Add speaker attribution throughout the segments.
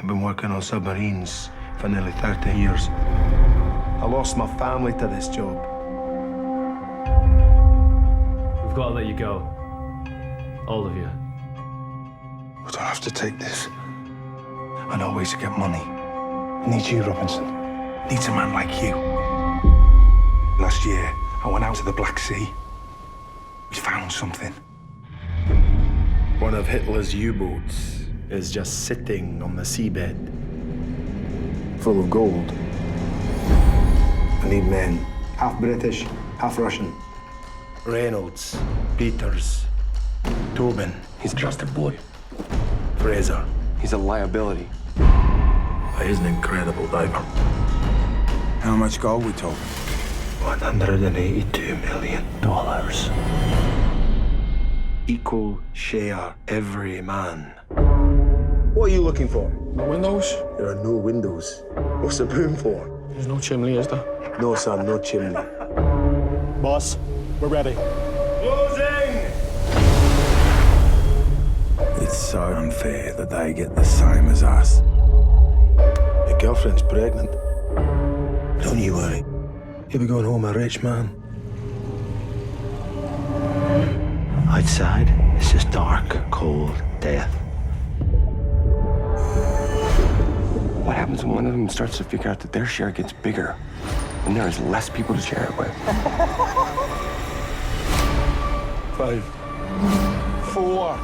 Speaker 1: I've been working on submarines for nearly 30 years. I lost my family to this job.
Speaker 2: We've got to let you go. All of you.
Speaker 1: I don't have to take this. I know ways to get money. I need you, Robinson. Needs a man like you. Last year, I went out to the Black Sea. We found something. One of Hitler's U-boats is just sitting on the seabed, full of gold. I need men, half British, half Russian. Reynolds, Peters, Tobin.
Speaker 3: He's just a boy.
Speaker 1: Fraser.
Speaker 3: He's a liability.
Speaker 1: He's an incredible diver.
Speaker 4: How much gold we talking?
Speaker 1: $182 million. Equal share, every man. What are you looking for?
Speaker 5: No windows?
Speaker 1: There are no windows. What's the boom for?
Speaker 5: There's no chimney, is there?
Speaker 1: No, son, no chimney.
Speaker 5: Boss, we're ready.
Speaker 1: Closing!
Speaker 4: It's so unfair that they get the same as us.
Speaker 1: Your girlfriend's pregnant. Don't you worry. You'll be going home a rich man. Outside, it's just dark, cold death.
Speaker 3: What happens when one of them starts to figure out that their share gets bigger and there is less people to share it with?
Speaker 1: 5,
Speaker 5: 4,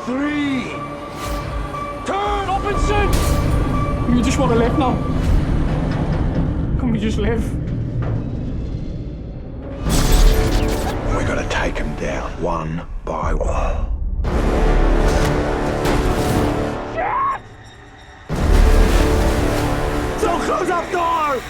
Speaker 1: 3.
Speaker 5: turn! Robinson! You just want to live now. Can we just live?
Speaker 1: We're gonna take him down one by one.
Speaker 5: Don't close that door!